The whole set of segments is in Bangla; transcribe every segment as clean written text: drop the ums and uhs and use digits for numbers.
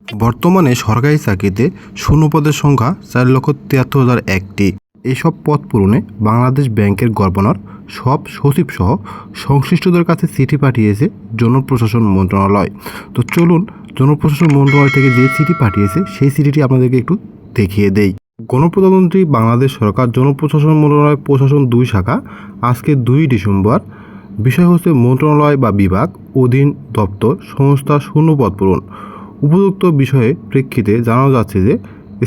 বর্তমানে সরকারি চাকরিতে শূন্যপদের সংখ্যা 4,73,001টি। এসব পদ পূরণে বাংলাদেশ ব্যাংকের গভর্নর সব সচিবসহ সংশ্লিষ্টদের কাছে চিঠি পাঠিয়েছে জনপ্রশাসন মন্ত্রণালয়। তো চলুন জনপ্রশাসন মন্ত্রণালয় থেকে যে চিঠি পাঠিয়েছে সেই চিঠিটি আপনাদেরকে একটু দেখিয়ে দেই। গণপ্রজাতন্ত্রী বাংলাদেশ সরকার জনপ্রশাসন মন্ত্রণালয় প্রশাসন 2 শাখা আজকে 2 ডিসেম্বর। বিষয় হচ্ছে মন্ত্রণালয় বা বিভাগ, অধীন দপ্তর, সংস্থা শূন্যপদ পূরণ। উপযুক্ত বিষয়ে প্রেক্ষিতে জানানো যাচ্ছে যে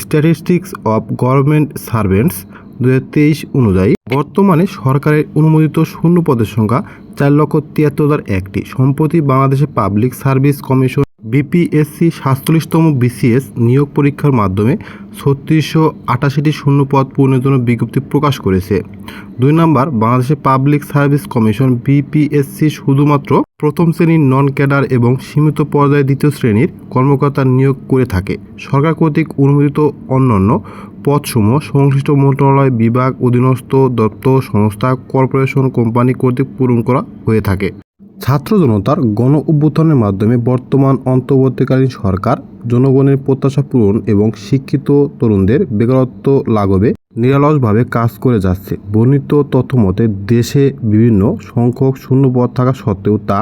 স্ট্যাটিস্টিক্স অফ গভর্নমেন্ট সার্ভেন্টস 2023 অনুযায়ী বর্তমানে সরকারের অনুমোদিত শূন্যপদের সংখ্যা 4,73,001টি। সম্প্রতি বাংলাদেশে পাবলিক সার্ভিস কমিশন বিপিএসসি 47তম বিসিএস নিয়োগ পরীক্ষার মাধ্যমে 3688টি শূন্যপদ পূরণের জন্য বিজ্ঞপ্তি প্রকাশ করেছে। 2 নম্বর, বাংলাদেশে পাবলিক সার্ভিস কমিশন বিপিএসসি শুধুমাত্র প্রথম শ্রেণীর নন ক্যাডার এবং সীমিত পর্যায়ে 2য় শ্রেণীর কর্মকর্তা নিয়োগ করে থাকে। সরকার কর্তৃক অনুমোদিত অন্যান্য পদসমূহ সংশ্লিষ্ট মন্ত্রণালয়, বিভাগ, অধীনস্থ দপ্তর, সংস্থা, কর্পোরেশন, কোম্পানি কর্তৃক পূরণ করা হয়ে থাকে। ছাত্র জনতার গণ অভ্যুত্থানের মাধ্যমে বর্তমান অন্তর্বর্তীকালীন সরকার জনগণের প্রত্যাশা পূরণ এবং শিক্ষিত তরুণদের বেকারত্ব লাঘবে নিরলসভাবে কাজ করে যাচ্ছে। বর্ণিত তথ্যমতে দেশে বিভিন্ন সংখ্যক শূন্যপদ থাকা সত্ত্বেও তা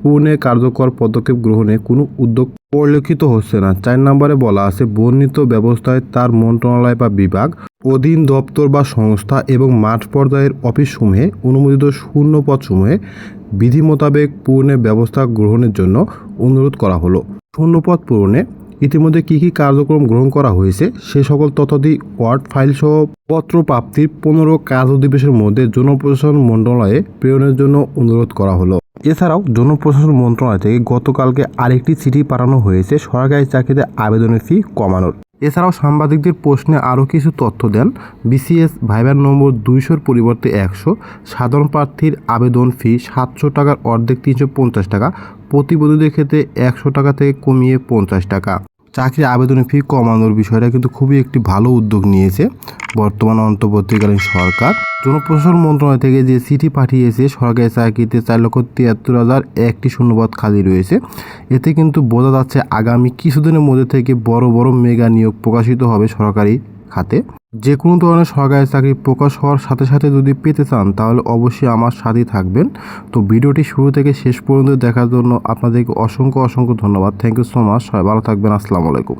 পূরণে কার্যকর পদক্ষেপ গ্রহণে কোনো উদ্যোগ পরিলক্ষিত হচ্ছে না। 4 নম্বরে বলা আছে, বর্ণিত ব্যবস্থায় তার মন্ত্রণালয় বা বিভাগ, অধীন দপ্তর বা সংস্থা এবং মাঠ পর্যায়ের অফিসসমূহে অনুমোদিত শূন্যপদসমূহে বিধি মোতাবেক পূরণের ব্যবস্থা গ্রহণের জন্য অনুরোধ করা হলো। শূন্যপদ পূরণে ইতিমধ্যে কী কী কার্যক্রম গ্রহণ করা হয়েছে সে সকল তথ্যাদি ওয়ার্ড ফাইল সহ পত্র প্রাপ্তির 15 কার্য দিবসের মধ্যে জনপ্রশাসন মন্ত্রণালয়ে প্রেরণের জন্য অনুরোধ করা হলো। এছাড়াও জনপ্রশাসন মন্ত্রণালয় থেকে গতকালকে আরেকটি চিঠি পাঠানো হয়েছে সরকারি চাকরিতে আবেদনের ফি কমানোর। এছাড়াও সাংবাদিকদের প্রশ্নে আরও কিছু তথ্য দেন বিসিএস ভাইবার নম্বর 200-র পরিবর্তে 100, সাধারণ প্রার্থীর আবেদন ফি 700 টাকার অর্ধেক 350 টাকা, প্রতিবন্ধীদের ক্ষেত্রে 100 টাকা থেকে কমিয়ে 50 টাকা। চাকরি আবেদনের ফি কমানোর বিষয়টা কিন্তু খুবই একটি ভালো উদ্যোগ নিয়েছে বর্তমান অন্তর্বর্তীকালীন সরকার। জনপ্রশাসন মন্ত্রণালয় থেকে যে চিঠি পাঠিয়েছে সরকারি চাকরিতে 4,73,001টি শূন্যপদ খালি রয়েছে, এতে কিন্তু বোঝা যাচ্ছে আগামী কিছুদিনের মধ্যে থেকে বড় বড় মেগা নিয়োগ প্রকাশিত হবে সরকারি খাতে। যে কোনো ধরনের সরকারি চাকরি প্রকাশ হওয়ার সাথে সাথে যদি পেতে চান তাহলে অবশ্যই আমার সাথেই থাকবেন। তো ভিডিওটি শুরু থেকে শেষ পর্যন্ত দেখার জন্য আপনাদেরকে অসংখ্য ধন্যবাদ। Thank you so much. সবাই ভালো থাকবেন। আসসালামু আলাইকুম।